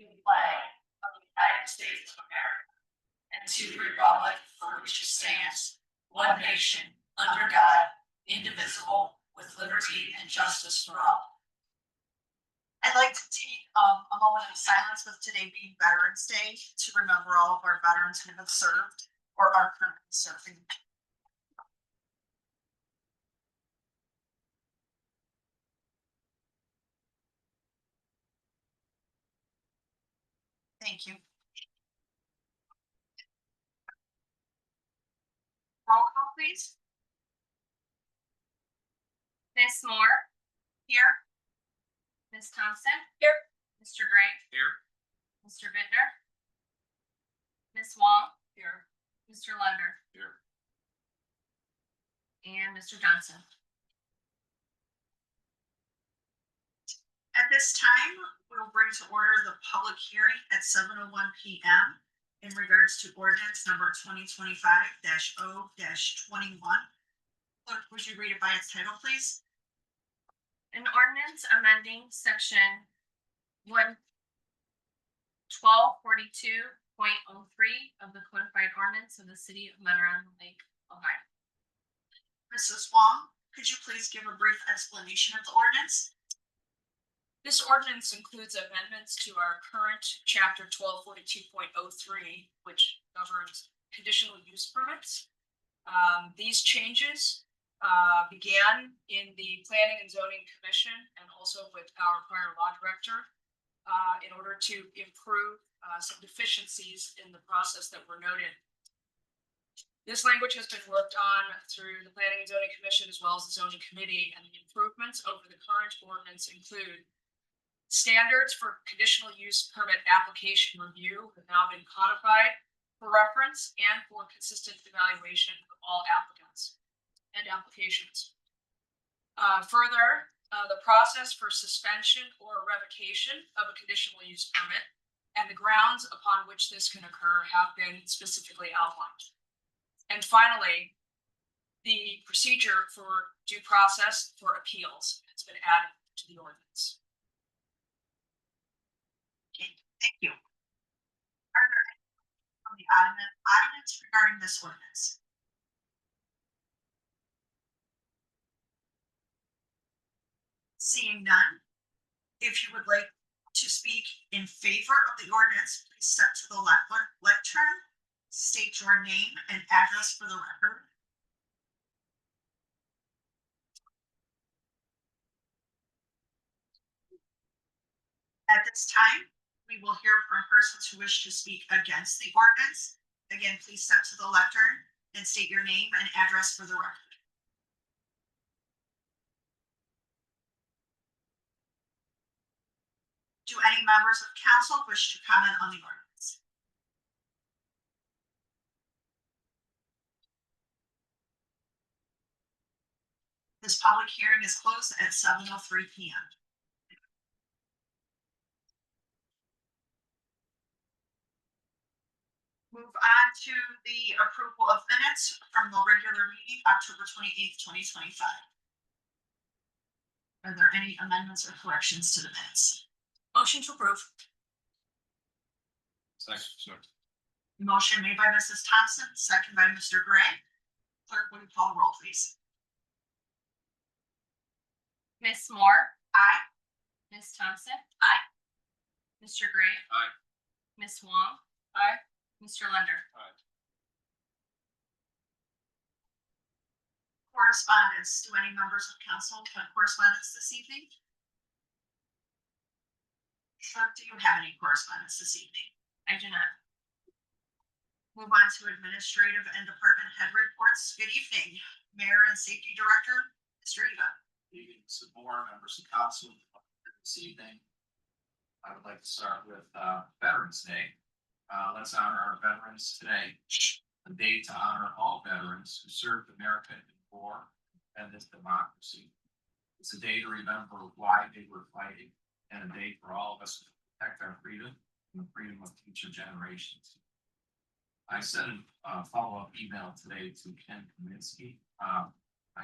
the flag of the United States of America, and to the republic for which it stands, one nation, under God, indivisible, with liberty and justice for all. I'd like to take a moment of silence with today being Veterans Day to remember all of our veterans who have served or are currently serving. Thank you. Roll call, please. Miss Moore, Here. Miss Thompson, Here. Mr. Gray, Here. Mr. Bittner, Miss Wong, Here. Mr. Lunder, Here. and Mr. Johnson. At this time, we'll bring to order the public hearing at 7:01 p.m. in regards to ordinance number 2025-0-21. Clerk, would you read it by its title, please? An ordinance amending section 1242.03 of the codified ordinance of the city of Monroe Lake, Ohio. Mrs. Wong, could you please give a brief explanation of the ordinance? This ordinance includes amendments to our current chapter 1242.03, which governs conditional use permits. These changes began in the Planning and Zoning Commission and also with our prior law director in order to improve some deficiencies in the process that were noted. This language has been worked on through the Planning and Zoning Commission as well as the Zoning Committee, and the improvements over the current ordinance include standards for conditional use permit application review have now been codified for reference and for consistent evaluation of all applicants and applications. Further, the process for suspension or revocation of a conditional use permit and the grounds upon which this can occur have been specifically outlined. And finally, the procedure for due process for appeals has been added to the ordinance. Okay, thank you. Are there any from the audience regarding this ordinance? Seeing none, if you would like to speak in favor of the ordinance, please step to the lectern, state your name and address for the record. At this time, we will hear from persons who wish to speak against the ordinance. Again, please step to the lectern and state your name and address for the record. Do any members of council wish to comment on the ordinance? This public hearing is closed at 7:03 p.m. Move on to the approval of minutes from the regular meeting, October 28th, 2025. Are there any amendments or corrections to the minutes? Motion to approve. Second. Motion made by Mrs. Thompson, second by Mr. Gray. Clerk, will you call the roll, please? Miss Moore, Aye. Miss Thompson, Aye. Mr. Gray, Aye. Miss Wong, Aye. Mr. Lunder. Aye. Correspondence. Do any members of council have correspondence this evening? Clerk, do you have any correspondence this evening? I do not. Move on to administrative and department head reports. Good evening, Mayor and Safety Director, Mr. Eva. Good evening, Mr. Moore, members of council. This evening, I would like to start with Veterans Day. Let's honor our veterans today. A day to honor all veterans who served America in war and this democracy. It's a day to remember why they were fighting, and a day for all of us to protect our freedom and the freedom of future generations. I sent a follow-up email today to Ken Kaminsky. I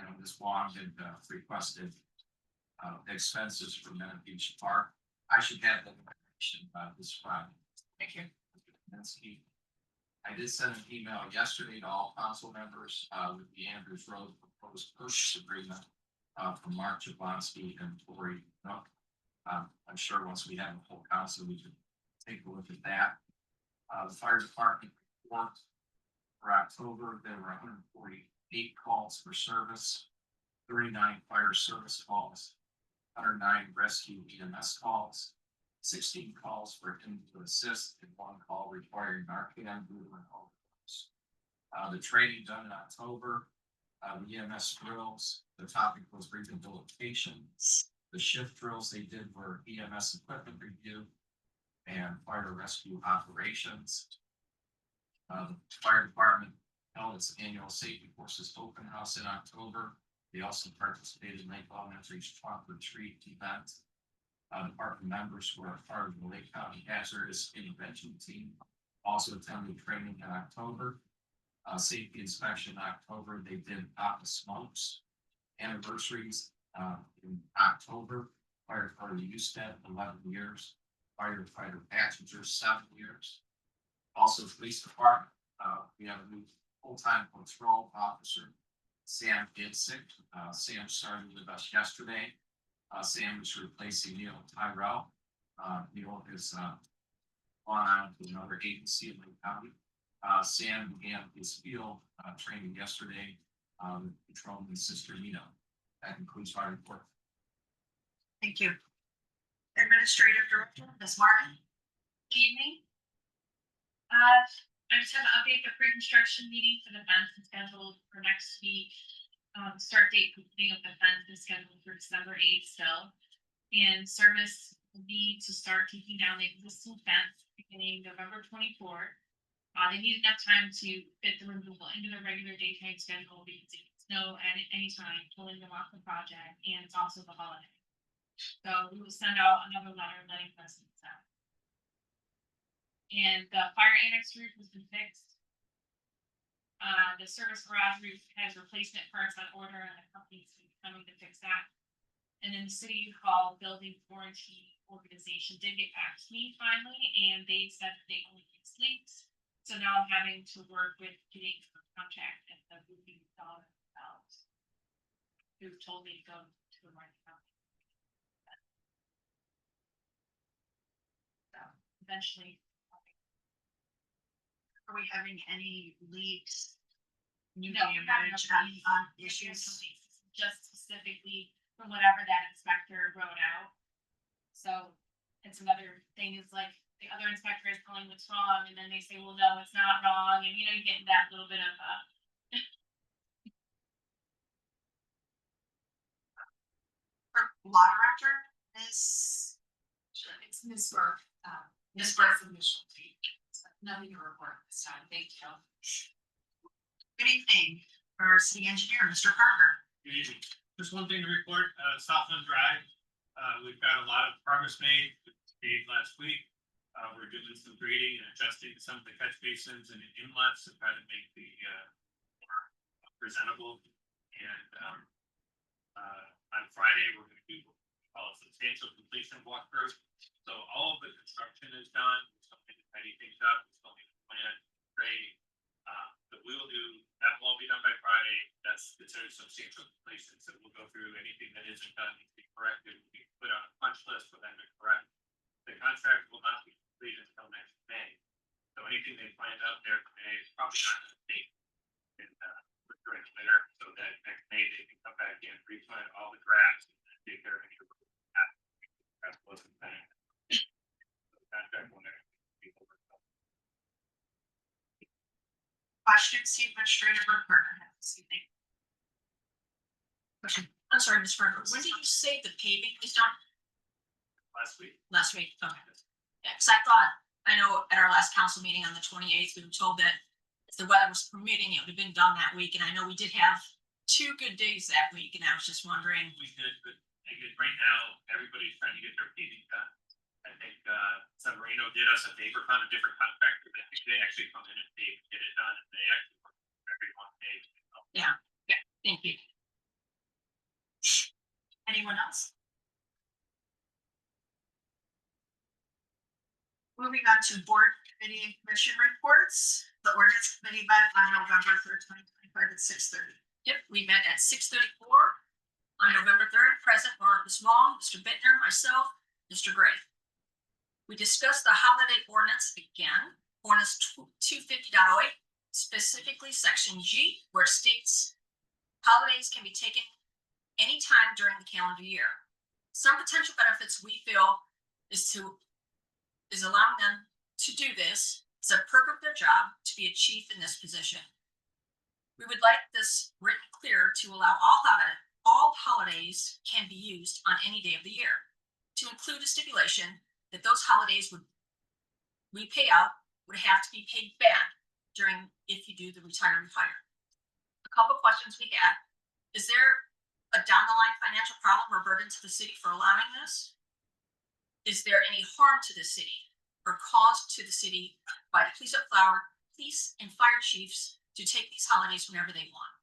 know Ms. Wong had requested expenses for Men Beach Park. I should have them this Friday. Thank you. Kaminsky. I did send an email yesterday to all council members, with the Andrews Road proposed purchase agreement, from Mark Jablonski and Tori Nook. I'm sure once we have a full council, we can take a look at that. The fire department report for October, there were 148 calls for service, 39 fire service calls, 109 rescue EMS calls, 16 calls for him to assist, and 1 call requiring Narcan due to an overdose. The training done in October, the EMS drills, the topic was rehabilitation. The shift drills they did were EMS equipment review and fire rescue operations. The fire department held its annual safety forces open house in October. They also participated in Lake Elementary's trunk or treat event. Department members who are part of the Lake County Hazardous Intervention Team also attended training in October. Safety inspection in October, they did Papa Smokes anniversaries in October. Firefighter Usted, 11 years. Firefighter Passenger, 7 years. Also, police department, we have a new full-time patrol officer, Sam Gidsick. Sam started with us yesterday. Sam is replacing Neil Tyrell. Neil is gone on to another agency in Lake County. Sam began his field training yesterday with Patrolman Sister Nino. That concludes my report. Thank you. Administrative Director, Ms. Martin. Evening. I just have an update, the pre-construction meeting for the fence is scheduled for next week. Start date completing of the fence is scheduled for December 8th still. And service will be to start taking down the existing fence beginning November 24th. They need enough time to fit the removal into the regular daytime schedule because it can snow at any time, pulling them off the project, and it's also the holiday. So we will send out another letter letting residents know. And the fire annex roof has been fixed. The service garage roof has replacement parts on order and the company's coming to fix that. And then the city hall building warranty organization did get back to me finally, and they said that they only fix leaks. So now I'm having to work with getting a contract at the roofing installer themselves, who told me to go to the right company. So eventually. Are we having any leaks? New No, we have no damage leaks. on There's no issues? leaks, just specifically from whatever that inspector wrote out. So it's another thing is like the other inspector is telling what's wrong and then they say, well, no, it's not wrong. And you know, you get that little bit of Law Director, Ms. It's Ms. Burke, Ms. Burke. initial take. Nothing to report this time, thank you. Good evening, our city engineer, Mr. Parker. Good evening. Just one thing to report, Southland Drive, we've got a lot of progress made, last week. We're doing some grading and adjusting some of the catch basins and inlets to try to make the, more presentable. And, on Friday, we're gonna do, a substantial completion walkthrough. So all of the construction is done, we still need to tidy things up, we still need to plan, grade. But we will do, that will all be done by Friday, that's considered substantial completion, so we'll go through anything that isn't done, needs to be corrected, we put on a punch list for them to correct. The contract will not be completed until next May, so anything they planned out there for May is probably not gonna take. In, during the winter, so that next May they can come back in, replant all the grass, and take care of any of the that wasn't planned. So the contract will never be over. Question, City Administrator Burke this evening. Question. I'm sorry, Ms. Parker, when did you say the paving is done? Last week. Last week, okay. Yeah, cause I know at our last council meeting on the 28th, we were told that if the weather was permitting, it would have been done that week, and I know we did have 2 good days that week, and I was just wondering. We did, but right now, everybody's trying to get their paving done. I think, San Marino did us a favor, found a different contractor that they actually come in and pave, get it done, and they actually work every 1 day. Thank you. Anyone else? Moving on to board committee and commission reports. The ordinance committee met on November 3rd, 2025 at 6:30. Yep, we met at 6:34 on November 3rd. Present were Ms. Long, Mr. Bittner, myself, Mr. Gray. We discussed the holiday ordinance again, ordinance 250.08, specifically section G, where it states holidays can be taken anytime during the calendar year. Some potential benefits we feel is allowing them to do this. It's a perk of their job to be a chief in this position. We would like this written clear to allow all holidays can be used on any day of the year, to include a stipulation that those holidays we pay out would have to be paid back during, if you do the retire. A couple questions we had: is there a down the line financial problem or burden to the city for allowing this? Is there any harm to the city or caused to the city by the police and fire chiefs to take these holidays whenever they want?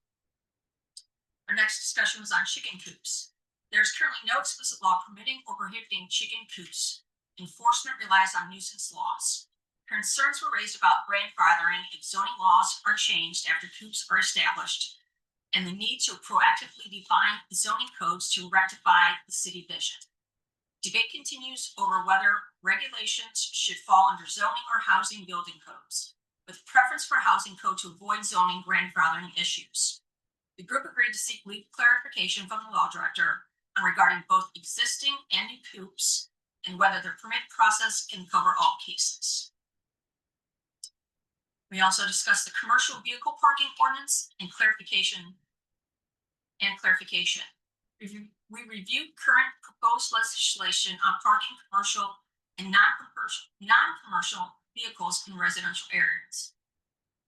Our next discussion was on chicken coops. There's currently no explicit law permitting or prohibiting chicken coops. Enforcement relies on nuisance laws. Concerns were raised about grandfathering if zoning laws are changed after coops are established, and the need to proactively define zoning codes to rectify the city vision. Debate continues over whether regulations should fall under zoning or housing building codes, with preference for housing code to avoid zoning grandfathering issues. The group agreed to seek legal clarification from the law director on regarding both existing and new coops and whether the permit process can cover all cases. We also discussed the commercial vehicle parking ordinance and clarification. We reviewed current proposed legislation on parking commercial and non-commercial vehicles in residential areas,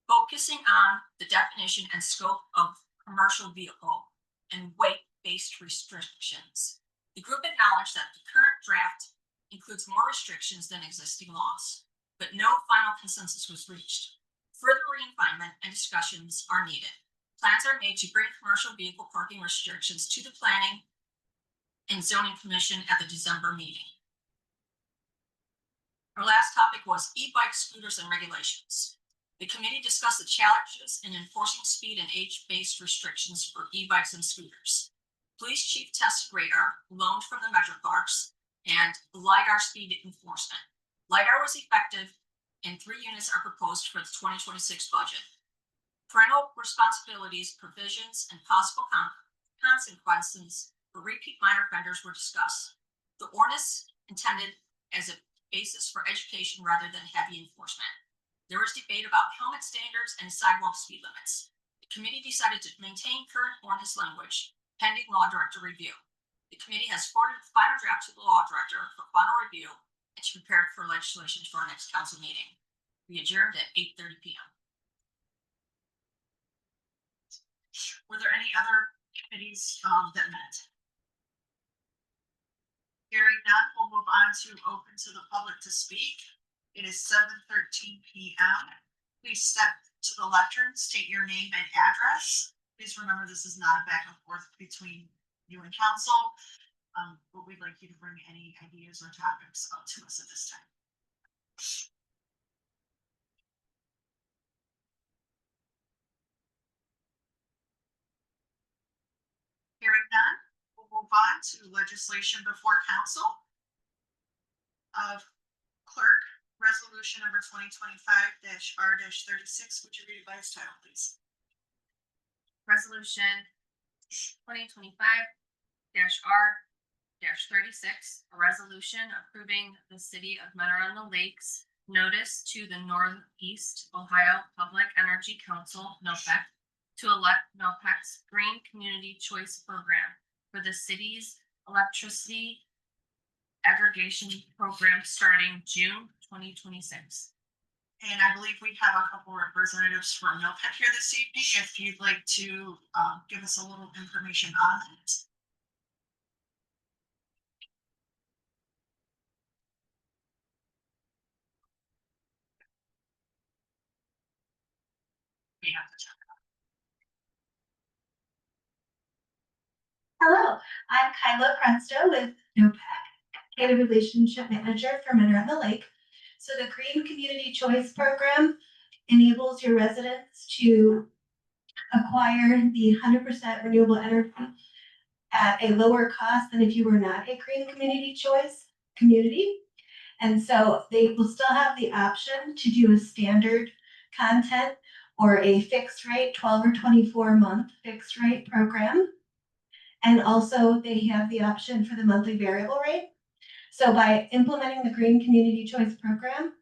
focusing on the definition and scope of commercial vehicle and weight-based restrictions. The group acknowledged that the current draft includes more restrictions than existing laws, but no final consensus was reached. Further refinement and discussions are needed. Plans are made to bring commercial vehicle parking restrictions to the Planning and Zoning Commission at the December meeting. Our last topic was e-bike scooters and regulations. The committee discussed the challenges in enforcing speed and age-based restrictions for e-bikes and scooters. Police Chief tested radar loaned from the Metro Parks and LiDAR speed enforcement. LiDAR was effective and 3 units are proposed for the 2026 budget. Parental responsibilities, provisions, and possible consequences for repeat minor offenders were discussed. The ordinance intended as a basis for education rather than heavy enforcement. There was debate about helmet standards and sidewalk speed limits. The committee decided to maintain current ordinance language pending law director review. The committee has forwarded the final draft to the law director for final review and to prepare for legislation for our next council meeting. We adjourned at 8:30 p.m. Were there any other committees that met? Hearing none, we'll move on to open to the public to speak. It is 7:13 p.m. Please step to the lectern, state your name and address. Please remember this is not a back and forth between you and council, but we'd like you to bring any ideas or topics up to us at this time. Hearing none, we'll move on to legislation before council. Clerk, resolution number 2025-R-36, would you read it by its title, please? Resolution 2025-R-36, a resolution approving the City of Mentor on the Lakes notice to the Northeast Ohio Public Energy Council, NOPEC, to elect NOPEC's Green Community Choice Program for the city's electricity aggregation program starting June 2026. And I believe we have a couple representatives from NOPEC here this evening. If you'd like to give us a little information on it. We have to check. Hello, I'm Kyla Crensto with NOPEC, Data Relationship Manager for Mentor on the Lake. So the Green Community Choice Program enables your residents to acquire the 100% renewable energy at a lower cost than if you were not a Green Community Choice community. And so they will still have the option to do a standard content or a fixed rate, 12 or 24 month fixed rate program. And also they have the option for the monthly variable rate. So by implementing the Green Community Choice Program,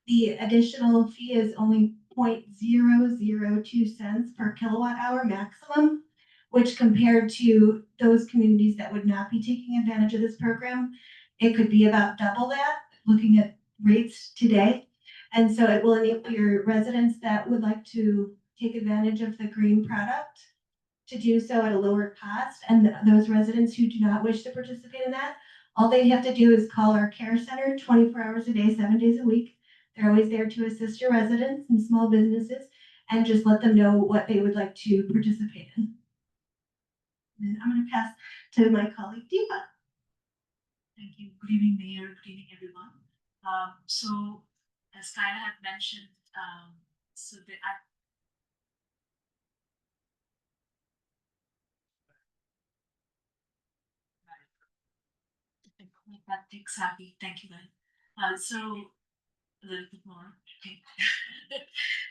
the additional fee is only 0.002 cents per kilowatt hour maximum, which compared to those communities that would not be taking advantage of this program, it could be about double that, looking at rates today. And so it will enable your residents that would like to take advantage of the green product to do so at a lower cost. And those residents who do not wish to participate in that, all they have to do is call our care center 24 hours a day, 7 days a week. They're always there to assist your residents and small businesses and just let them know what they would like to participate in. And I'm going to pass to my colleague Deepa. Thank you. Good evening, Mayor. Good evening, everyone. So as Kyla had mentioned, so the that takes happy. Thank you, guys. So a little bit more. Okay.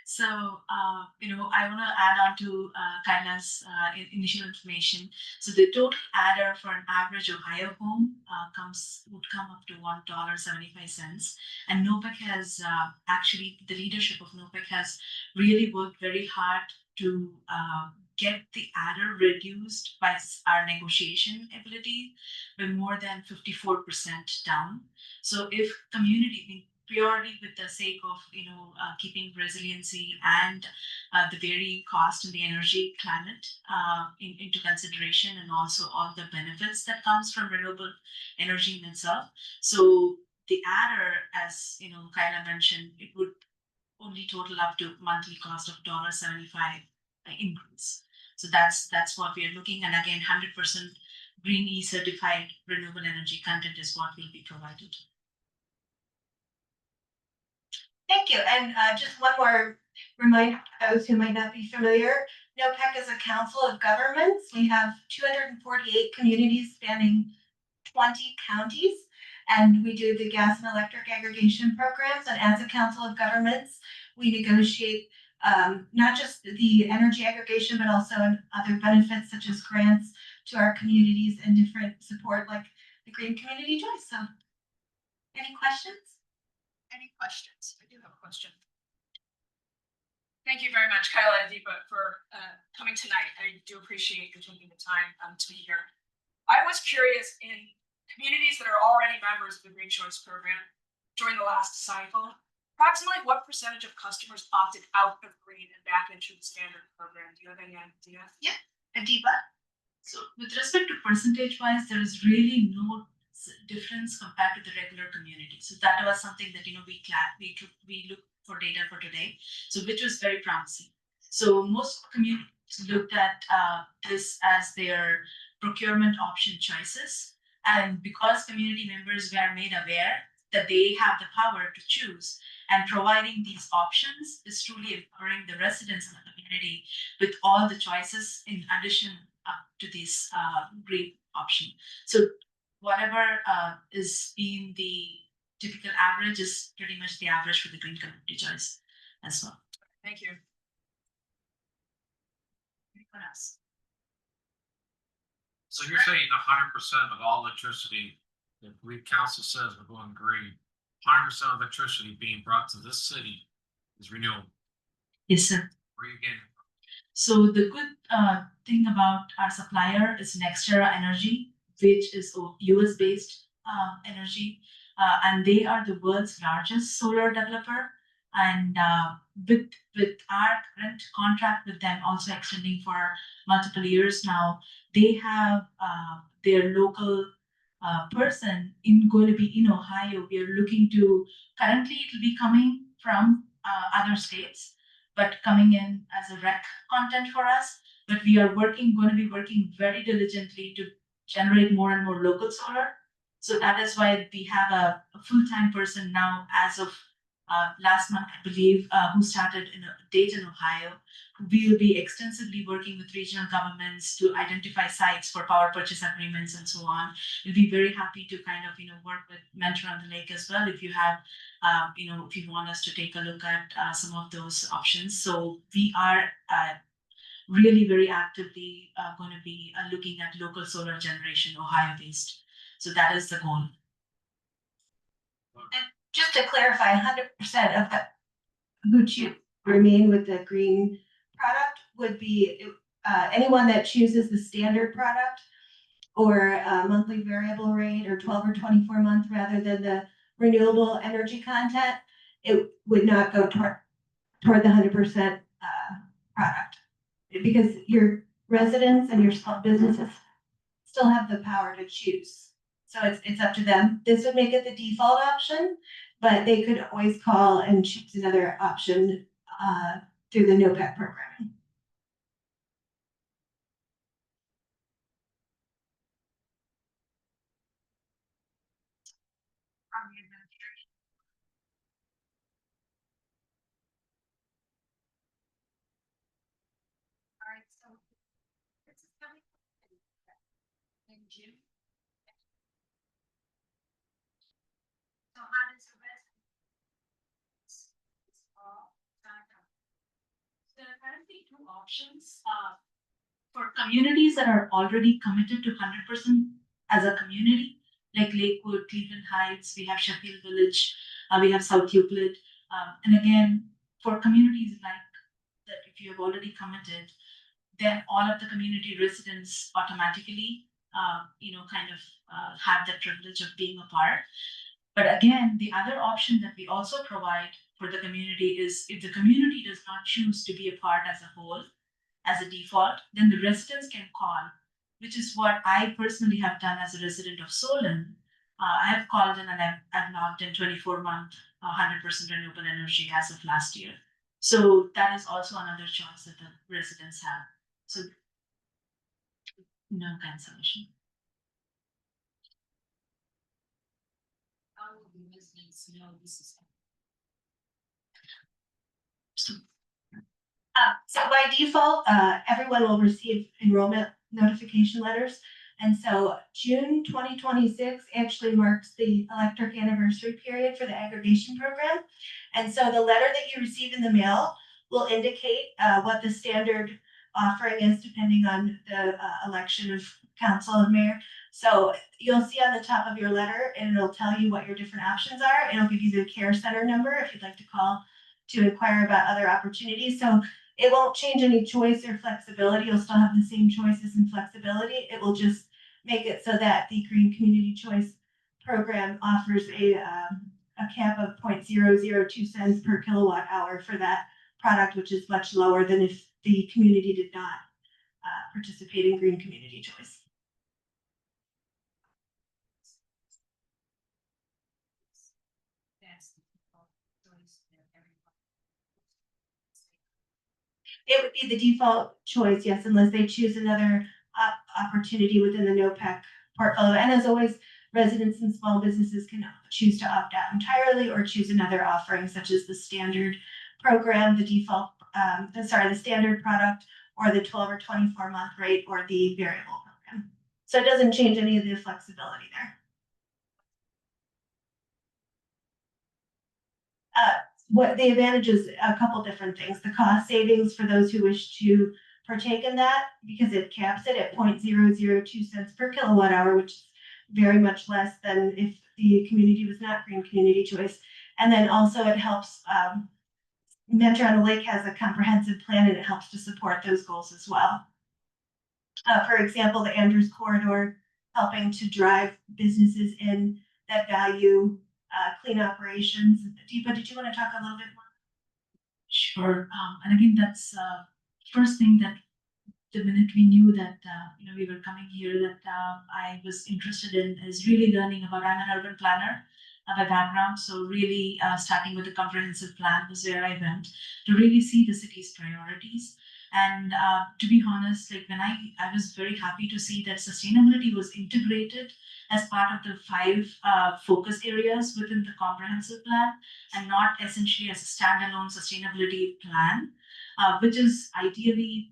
So, I want to add on to Kyla's initial information. So the total adder for an average Ohio home would come up to $1.75. And NOPEC has actually, the leadership of NOPEC has really worked very hard to get the adder reduced by our negotiation ability by more than 54% down. So if community, purely with the sake of keeping resiliency and the varying cost in the energy climate into consideration, and also all the benefits that comes from renewable energy in itself. So the adder, as Kyla mentioned, it would only total up to monthly cost of $1.75 increase. So that's what we are looking, and again, 100% Green E certified renewable energy content is what will be provided. Thank you. And just one more reminder for those who might not be familiar, NOPEC is a council of governments. We have 248 communities spanning 20 counties, and we do the gas and electric aggregation programs. And as a council of governments, we negotiate not just the energy aggregation, but also other benefits such as grants to our communities and different support like the Green Community Choice. So any questions? Any questions? I do have a question. Thank you very much, Kyla and Deepa, for coming tonight. I do appreciate you taking the time to be here. I was curious, in communities that are already members of the Green Choice Program during the last cycle, approximately what percentage of customers opted out of green and back into the standard program? Do you have any idea? Adiba? So with respect to percentage wise, there is really no difference compared to the regular community. So that was something that we looked for data for today, so which was very promising. So most communities looked at this as their procurement option choices, and because community members were made aware that they have the power to choose, and providing these options is truly empowering the residents in the community with all the choices in addition to this green option. So whatever is being the typical average is pretty much the average for the Green Community Choice as well. Thank you. Anyone else? So you're saying 100% of all electricity, if we council says we're going green, 100% of electricity being brought to this city is renewable. Yes, sir. Where are you getting it from? So the good thing about our supplier is NextEra Energy, which is a US based energy, and they are the world's largest solar developer. And with our current contract with them also extending for multiple years now, they have their local person going to be in Ohio. We are looking to, currently it will be coming from other states, but coming in as a rec content for us. But we are going to be working very diligently to generate more and more local solar So that is why we have a full-time person now as of last month, I believe, who started in Dayton, Ohio. We will be extensively working with regional governments to identify sites for power purchase agreements and so on. We'll be very happy to kind of, work with Mentor on the Lake as well if you have, if you want us to take a look at some of those options. So we are really very actively going to be looking at local solar generation, Ohio-based. So that is the goal. Just to clarify, 100% of the who choose remain with the green product would be anyone that chooses the standard product or monthly variable rate or 12 or 24 month rather than the renewable energy content. It would not go toward the 100% product because your residents and your small businesses still have the power to choose. So it's up to them. This would make it the default option, but they could always call and choose another option through the NOPEC programming. From the administration. All right, so this is coming in June. So how does the resident? So there are currently two options. For communities that are already committed to 100% as a community, like Lakewood, Cleveland Heights, we have Sheffield Village, we have South Euclid. And again, for communities like that, if you have already committed, then all of the community residents automatically, have the privilege of being a part. But again, the other option that we also provide for the community is if the community does not choose to be a part as a whole, as a default, then the residents can call, which is what I personally have done as a resident of Solon. I have called in and I've logged in 24-month, 100% renewable energy as of last year. So that is also another choice that the residents have. So no cancellation. How will the residents know this is? So by default, everyone will receive enrollment notification letters. And so June 2026 actually marks the electric anniversary period for the aggregation program. And so the letter that you receive in the mail will indicate what the standard offering is depending on the election of council and mayor. So you'll see on the top of your letter and it'll tell you what your different options are. It'll give you the care center number if you'd like to call to inquire about other opportunities. So it won't change any choice or flexibility. You'll still have the same choices and flexibility. It will just make it so that the Green Community Choice Program offers a cap of 0.002 cents per kilowatt hour for that product, which is much lower than if the community did not participate in Green Community Choice. It would be the default choice, yes, unless they choose another opportunity within the NOPEC portfolio. And as always, residents and small businesses can choose to opt out entirely or choose another offering, such as the standard program, the default, the standard product, or the 12 or 24 month rate, or the variable program. So it doesn't change any of the flexibility there. What the advantage is a couple different things. The cost savings for those who wish to partake in that, because it caps it at 0.002 cents per kilowatt hour, which is very much less than if the community was not Green Community Choice. And then also it helps, Mentor on the Lake has a comprehensive plan and it helps to support those goals as well. For example, the Andrews Corridor, helping to drive businesses in that value clean operations. Deepa, did you want to talk a little bit more? Sure. And again, that's first thing that the minute we knew that we were coming here, that I was interested in is really learning about. I'm an urban planner by background, so really starting with the comprehensive plan was where I went to really see the city's priorities. And to be honest, like when I was very happy to see that sustainability was integrated as part of the 5 focus areas within the comprehensive plan, and not essentially as a standalone sustainability plan, which is ideally,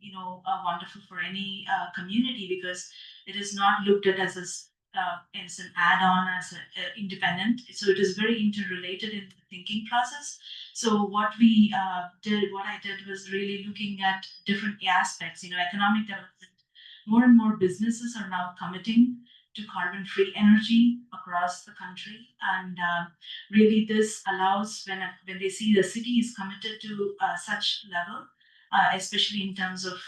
wonderful for any community, because it is not looked at as an add-on, as a independent. So it is very interrelated in the thinking process. So what I did was really looking at different aspects, economic development. More and more businesses are now committing to carbon-free energy across the country, and really this allows, when they see the city is committed to such level, especially in terms of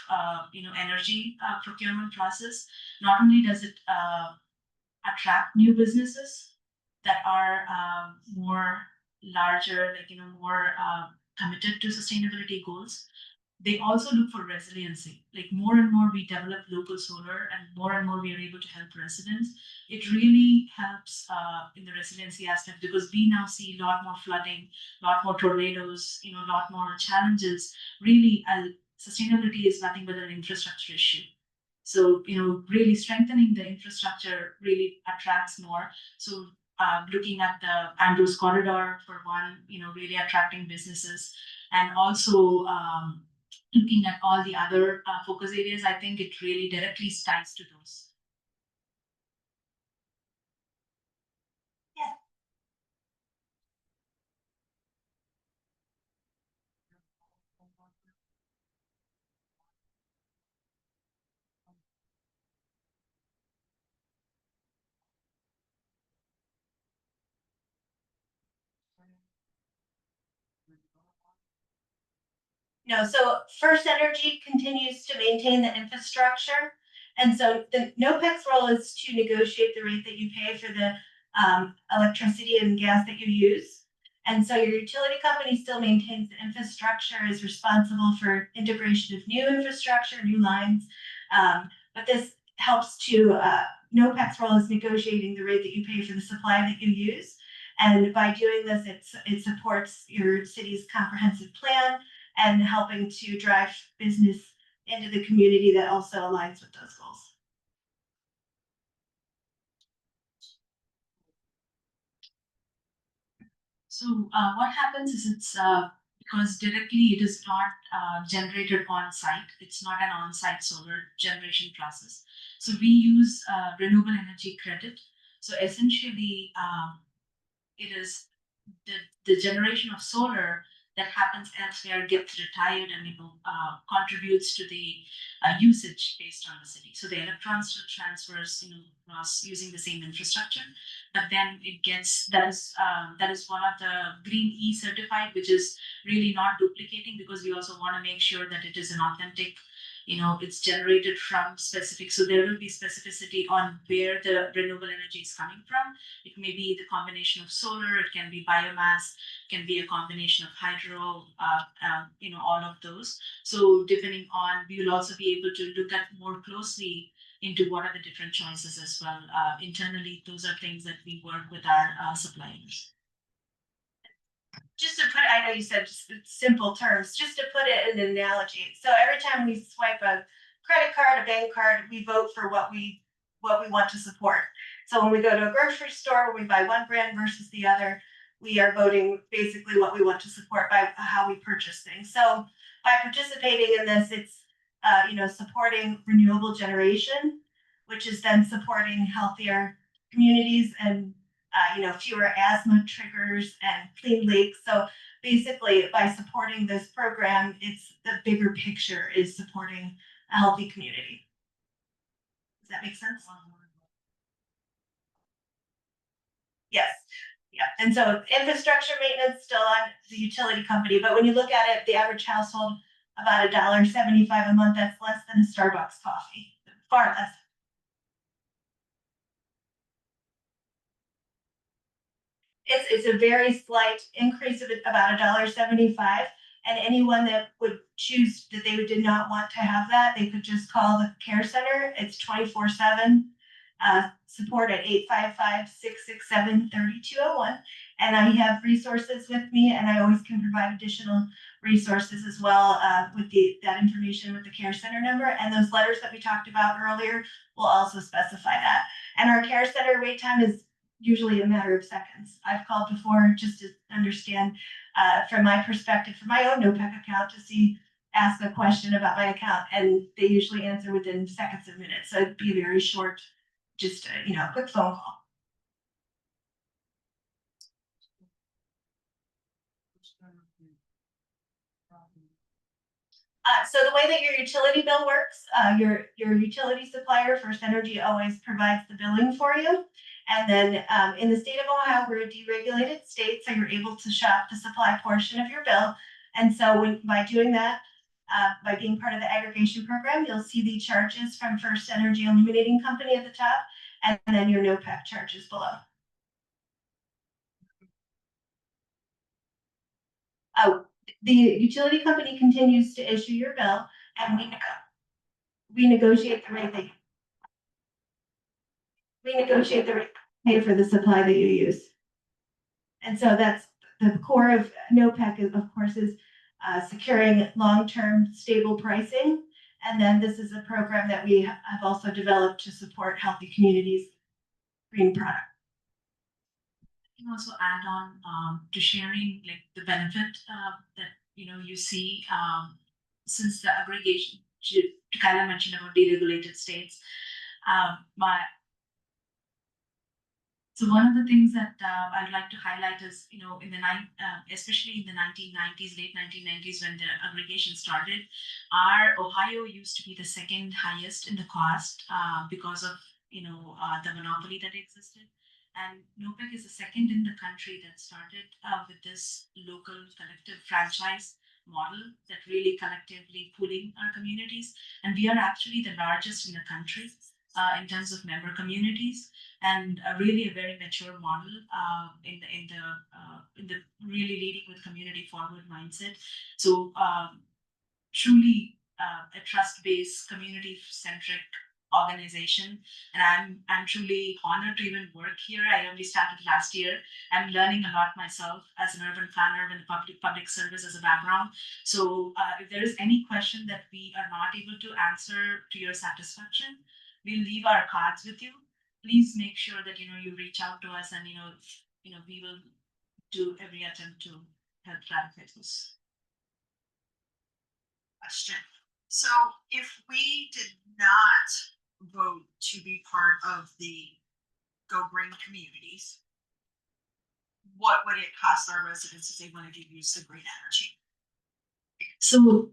energy procurement process. Not only does it attract new businesses that are more larger, more committed to sustainability goals. They also look for resiliency. Like more and more we develop local solar, and more we are able to help residents. It really helps in the resiliency aspect, because we now see a lot more flooding, a lot more tornadoes, a lot more challenges. Really, sustainability is nothing but an infrastructure issue. So, really strengthening the infrastructure really attracts more. So, looking at the Andrews Corridor for one, really attracting businesses, and also looking at all the other focus areas, I think it really directly ties to those. No, so First Energy continues to maintain the infrastructure. And so the NOPEC's role is to negotiate the rate that you pay for the electricity and gas that you use. And so your utility company still maintains the infrastructure, is responsible for integration of new infrastructure, new lines. But this helps to, NOPEC's role is negotiating the rate that you pay for the supply that you use. And by doing this, it supports your city's comprehensive plan and helping to drive business into the community that also aligns with those goals. So what happens is it's because directly it is not generated on site. It's not an on-site solar generation process. So we use renewable energy credit. So essentially, it is the generation of solar that happens elsewhere gets retired, and it contributes to the usage based on the city. So the electrons still transfers, across using the same infrastructure, but then it gets that is one of the Green E certified, which is really not duplicating, because we also want to make sure that it is an authentic. It's generated from specific, so there will be specificity on where the renewable energy is coming from. It may be the combination of solar, it can be biomass, it can be a combination of hydro, all of those. So depending on, we will also be able to look at more closely into what are the different choices as well. Internally, those are things that we work with our suppliers. Just to put, I know you said just simple terms, just to put it in an analogy. So every time we swipe a credit card, a bank card, we vote for what we want to support. So when we go to a grocery store, when we buy one brand versus the other, we are voting basically what we want to support by how we purchase things. So by participating in this, it's supporting renewable generation, which is then supporting healthier communities and fewer asthma triggers and clean lakes. So basically, by supporting this program, it's the bigger picture is supporting a healthy community. Does that make sense? Yes. Yeah. And so infrastructure maintenance still on the utility company, but when you look at it, the average household about $1.75 a month. That's less than a Starbucks coffee. Far less. It's a very slight increase of about $1.75, and anyone that would choose that they did not want to have that, they could just call the care center. It's 24/7 support at 855-667-3201, And I have resources with me, and I always can provide additional resources as well, with that information with the care center number. And those letters that we talked about earlier will also specify that. And our care center wait time is usually a matter of seconds. I've called before just to understand, from my perspective, from my own NOPEC account, to ask a question about my account, and they usually answer within seconds of minutes. So it'd be very short, just a quick phone call. So the way that your utility bill works, your utility supplier, First Energy, always provides the billing for you. And then in the state of Ohio, we're a deregulated state, so you're able to shop the supply portion of your bill. And so by doing that, by being part of the aggregation program, you'll see the charges from First Energy Illuminating Company at the top, and then your NOPEC charges below. Oh, the utility company continues to issue your bill, and we negotiate the rate pay for the supply that you use. And so that's the core of NOPEC, of course, is securing long-term stable pricing. And then this is a program that we have also developed to support healthy communities, green product. I can also add on to sharing like the benefit that you see since the aggregation to kind of mention about deregulated states. So one of the things that I'd like to highlight is, especially in the 1990s, late 1990s, when the aggregation started, our Ohio used to be the second highest in the cost because of, the monopoly that existed. And NOPEC is the second in the country that started with this local collective franchise model that really collectively pooling our communities. And we are actually the largest in the country in terms of member communities, and really a very mature model in the really leading with community forward mindset. So truly a trust-based, community-centric organization, and I'm truly honored to even work here. I only started last year. I'm learning a lot myself as an urban planner and public service as a background. So if there is any question that we are not able to answer to your satisfaction, we'll leave our cards with you. Please make sure that you reach out to us, and we will do every attempt to help clarify this. Question. So if we did not vote to be part of the Go Green communities, what would it cost our residents if they wanted to use the green energy? So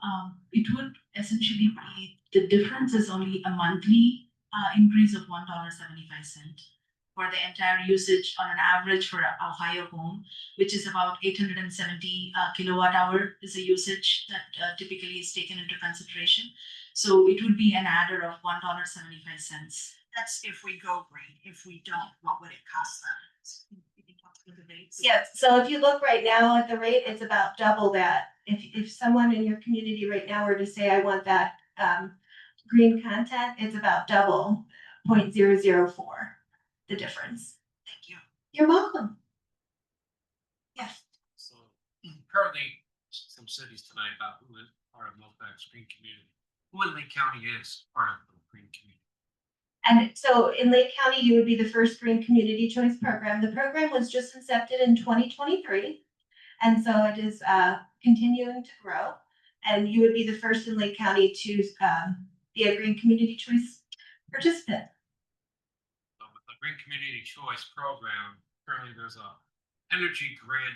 it would essentially be, the difference is only a monthly increase of $1.75 for the entire usage on an average for an Ohio home, which is about 870 kilowatt hour is a usage that typically is taken into consideration. So it would be an adder of $1.75. That's if we go green. If we don't, what would it cost them? Yes, so if you look right now at the rate, it's about double that. If someone in your community right now were to say, I want that green content, it's about double, 0.004, the difference. Thank you. You're welcome. Yes. So currently, some cities tonight about who is part of NOPEC's green community. Who in Lake County is part of the green community? And so in Lake County, you would be the first Green Community Choice Program. The program was just incepted in 2023. And so it is continuing to grow. And you would be the first in Lake County to be a Green Community Choice participant. So with the Green Community Choice Program, currently there's a energy grid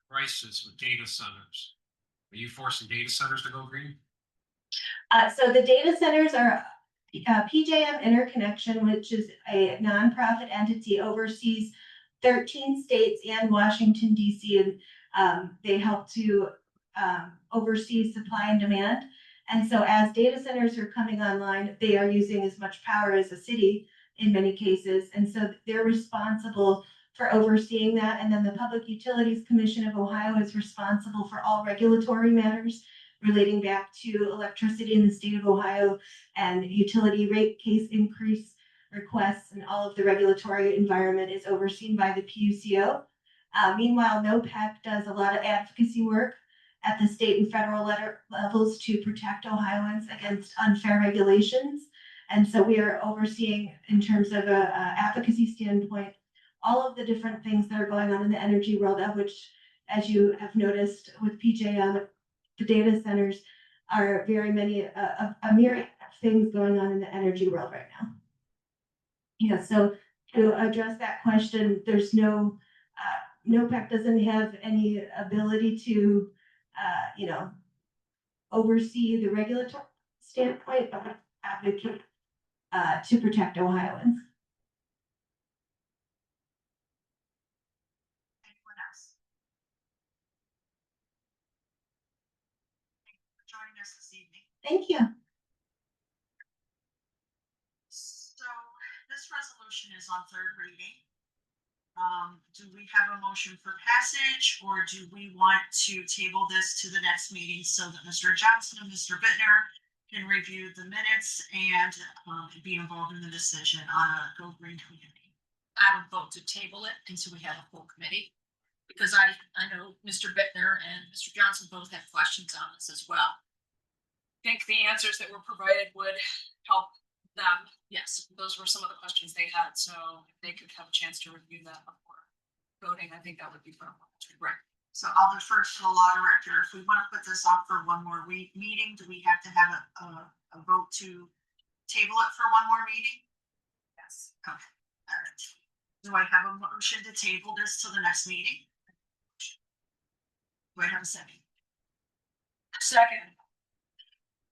crisis with data centers. Are you forcing data centers to go green? So the data centers are PJM Interconnection, which is a nonprofit entity, oversees 13 states and Washington, D.C., and they help to oversee supply and demand. And so as data centers are coming online, they are using as much power as a city in many cases. And so they're responsible for overseeing that. And then the Public Utilities Commission of Ohio is responsible for all regulatory matters relating back to electricity in the state of Ohio and utility rate case increase requests, and all of the regulatory environment is overseen by the PUCO. Meanwhile, NOPEC does a lot of advocacy work at the state and federal levels to protect Ohioans against unfair regulations. And so we are overseeing, in terms of a advocacy standpoint, all of the different things that are going on in the energy world, of which, as you have noticed with PJM, the data centers are very many, a myriad of things going on in the energy world right now. Yeah, so to address that question, there's no, NOPEC doesn't have any ability to, oversee the regulatory standpoint, but advocate, to protect Ohioans. Anyone else? Thank you for joining us this evening. Thank you. So this resolution is on third reading. Do we have a motion for passage, or do we want to table this to the next meeting so that Mr. Johnson and Mr. Bittner can review the minutes and be involved in the decision on a Go Green community? I would vote to table it until we have a full committee. Because I know Mr. Bittner and Mr. Johnson both have questions on this as well. I think the answers that were provided would help them. Yes, those were some of the questions they had, so if they could have a chance to review that before voting, I think that would be great. So I'll defer to the law director. If we want to put this off for one more meeting, do we have to have a vote to table it for one more meeting? Yes. Okay, all right. Do I have a motion to table this till the next meeting? Do I have a second? Second.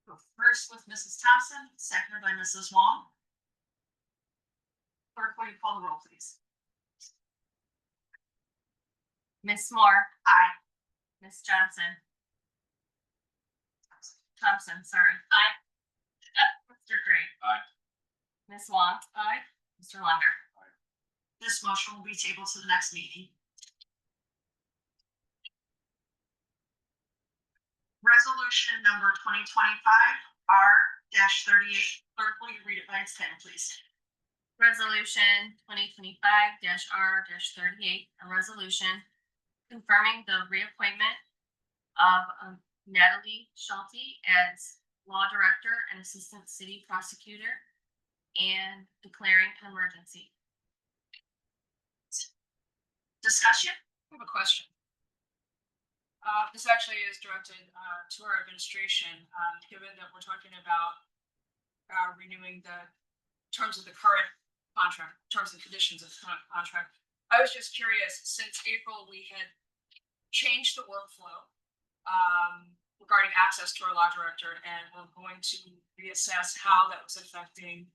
Go first with Mrs. Thompson, seconded by Mrs. Wong. Clerk, will you call the roll, please? Ms. Moore, Aye. Ms. Johnson. Thompson, sorry. Aye. Mr. Gray. Aye. Ms. Wong. Aye. Mr. Lunder. This motion will be tabled to the next meeting. Resolution number 2025 R-38. Clerk, will you read it by its title, please? Resolution 2025-R-38, a resolution confirming the reappointment of Natalie Schulte as Law Director and Assistant City Prosecutor and declaring an emergency. Discussion? I have a question. This actually is directed to our administration, given that we're talking about renewing the terms of the current contract, terms and conditions of the current contract. I was just curious, since April, we had changed the workflow regarding access to our law director, and we're going to reassess how that was affecting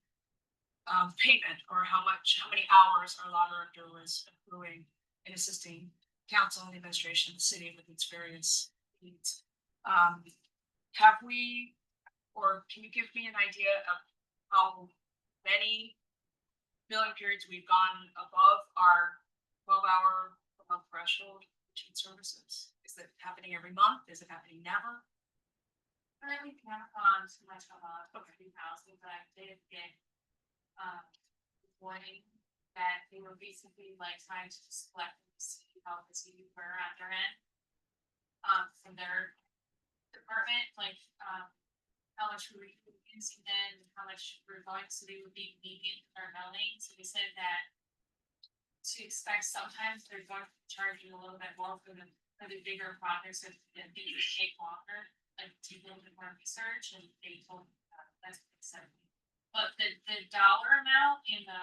payment, or how many hours our law director was accruing in assisting council and the administration of the city with its various needs. Have we, or can you give me an idea of how many billing periods we've gone above our 12-hour per month threshold routine services? Is it happening every month? Is it happening never? I think we have on too much of a housing, but I did get warning that they were basically like trying to just collect and see how busy we were at their end. From their department, like how much we were using then, and how much we were going, so they would be lenient in their billing. So they said that to expect sometimes they're going to charge you a little bit more for the bigger projects, and things take longer, like to do a little bit more research, and they told that's what they said. But the dollar amount in the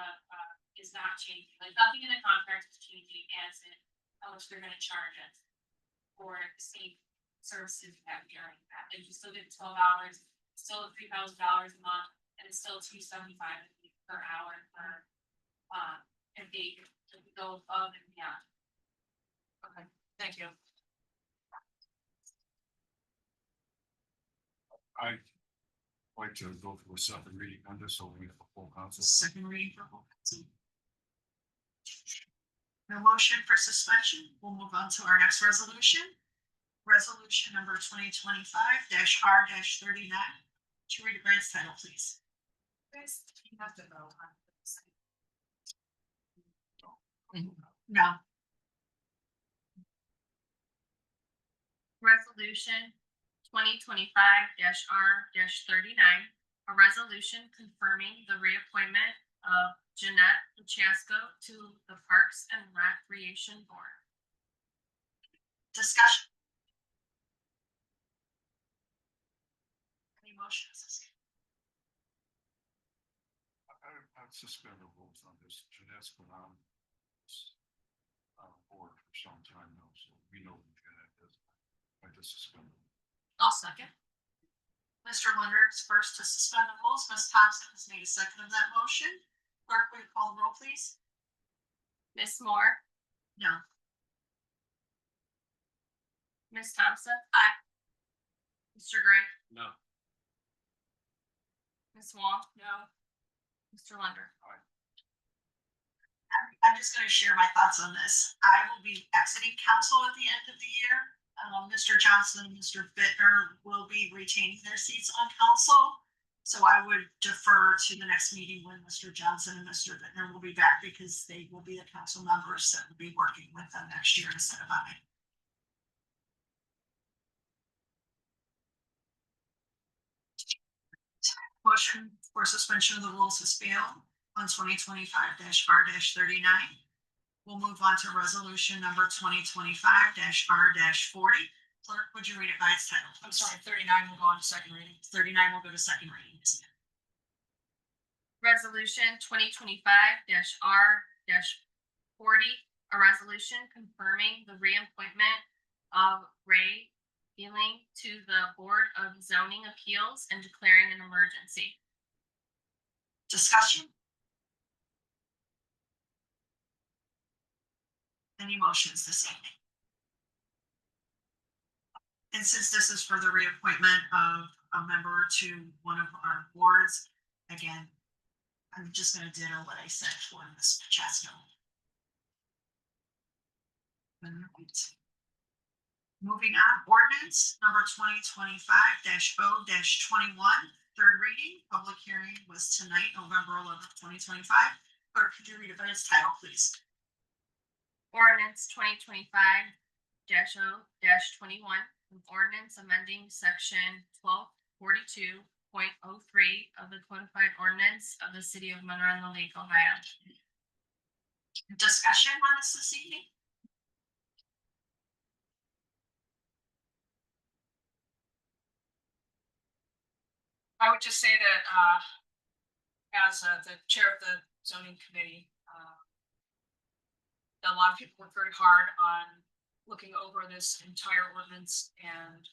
is not changing, like nothing in the contract is changing as in how much they're gonna charge us for the same services that we already have. And you still get 12 hours, still $3,000 a month, and it's still $275 per hour for if they go above and beyond. Okay, thank you. I'd like to go through a second reading on this, so we have a full council. Second reading for full council. No motion for suspension. We'll move on to our next resolution. Resolution number 2025-R-39. Would you read it by its title, please? Guys, you have to vote on this. No. Resolution 2025-R-39, a resolution confirming the reappointment of Jeanette Luchasco to the Parks and Recreation Board. Discussion. Any motions? I've suspended the rules on this. Jeanette's been on this board for some time now, so we know what Jeanette does. I just suspended. I'll second. Mr. Leonard's first to suspend the rules. Ms. Thompson has made a second of that motion. Clerk, will you call the roll, please? Ms. Moore, No. Ms. Thompson. Aye. Mr. Gray, No. Ms. Wong. No. Mr. Lunder. I'm just gonna share my thoughts on this. I will be exiting council at the end of the year. Mr. Johnson and Mr. Bittner will be retaining their seats on council. So I would defer to the next meeting when Mr. Johnson and Mr. Bittner will be back because they will be the council members that will be working with them next year instead of I. Motion for suspension of the rules has failed on 2025-R-39. We'll move on to resolution number 2025-R-40. Clerk, would you read it by its title? I'm sorry, 39 will go on to second reading. 39 will go to second reading. Resolution 2025-R-40, a resolution confirming the reappointment of Ray Feeling to the Board of Zoning Appeals and declaring an emergency. Discussion? Any motions this evening? And since this is for the reappointment of a member to one of our boards, again, I'm just gonna ditto what I said for Ms. Chasno. Moving on, ordinance number 2025-0-21, third reading, public hearing was tonight, November 11th, 2025. Clerk, could you read it by its title, please? Ordinance 2025-0-21, an ordinance amending section 1242.03 of the codified ordinance of the city of Monroe in the Lake, Ohio. Discussion on this evening? I would just say that, as the chair of the zoning committee, a lot of people worked very hard on looking over this entire ordinance and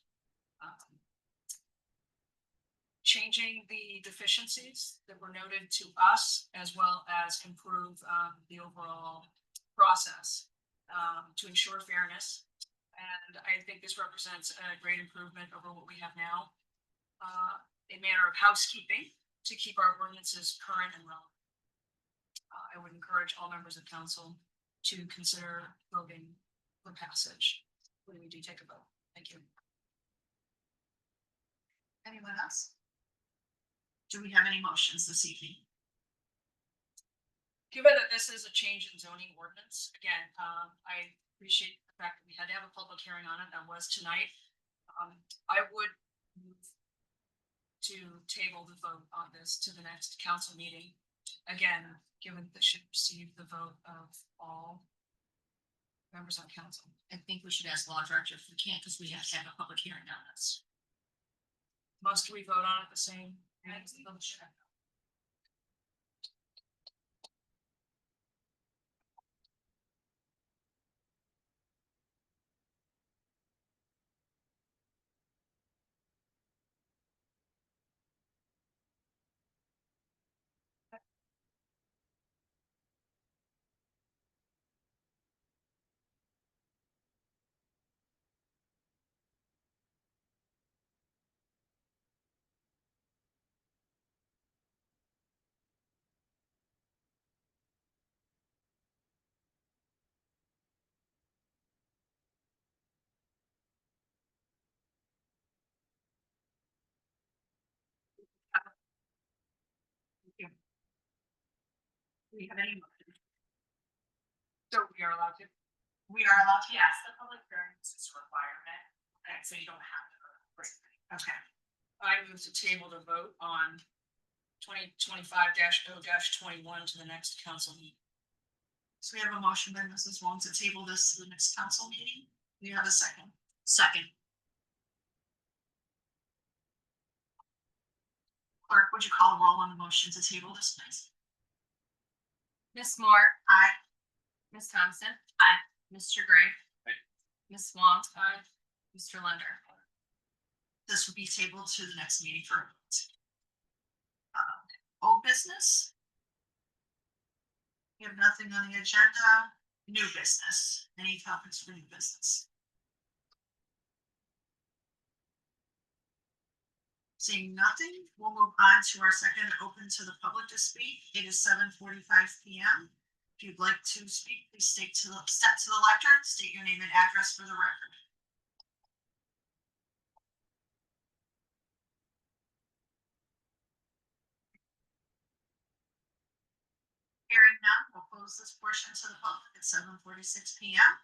changing the deficiencies that were noted to us, as well as improve the overall process to ensure fairness. And I think this represents a great improvement over what we have now. A manner of housekeeping to keep our ordinances current and relevant. I would encourage all members of council to consider voting for passage when we do take a vote. Thank you. Anyone else? Do we have any motions this evening? Given that this is a change in zoning ordinance, again, I appreciate the fact that we had to have a public hearing on it. That was tonight. I would move to table the vote on this to the next council meeting. Again, given that should receive the vote of all members on council. I think we should ask law director if we can't, because we have to have a public hearing on this. Must we vote on it the same? Do we have any motions? So we are allowed to. We are allowed to. Yes, the public hearing is a requirement. So you don't have to. Okay. I move to table the vote on 2025-0-21 to the next council meeting. So we have a motion by Mrs. Wong to table this to the next council meeting. Do you have a second? Second. Clerk, would you call the roll on the motion to table this, please? Ms. Moore, Aye. Ms. Thompson. Aye. Mr. Gray. Aye. Ms. Wong. Aye. Mr. Lunder. This would be tabled to the next meeting for a vote. Old business? We have nothing on the agenda. New business. Any topics for new business? Seeing nothing, we'll move on to our second open to the public to speak. It is 7:45 PM. If you'd like to speak, please step to the lectern, state your name and address for the record. Hearing none, we'll close this portion to the public at 7:46 PM.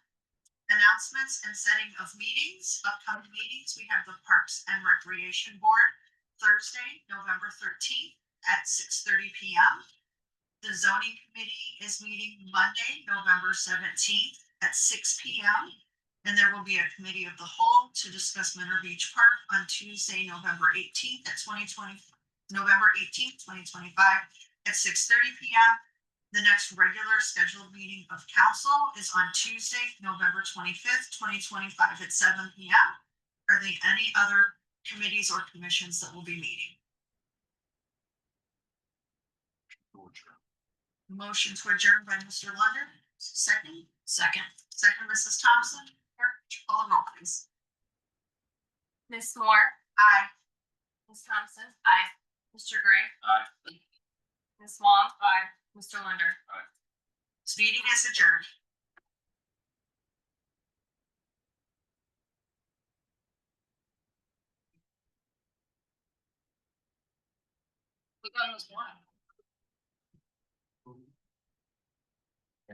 Announcements and setting of meetings. Upcoming meetings, we have the Parks and Recreation Board, Thursday, November 13th at 6:30 PM. The zoning committee is meeting Monday, November 17th at 6 PM. And there will be a committee of the whole to discuss Menor Beach Park on Tuesday, November 18th at 2025 at 6:30 PM. The next regular scheduled meeting of council is on Tuesday, November 25th, 2025 at 7 PM. Are there any other committees or commissions that will be meeting? Motion to adjourn by Mr. Lunder, second? Second, Mrs. Thompson. Clerk, would you call the roll, please? Ms. Moore, Aye. Ms. Thompson. Aye. Mr. Gray. Aye. Ms. Wong. Aye. Mr. Lunder. This meeting is adjourned. Click on this one.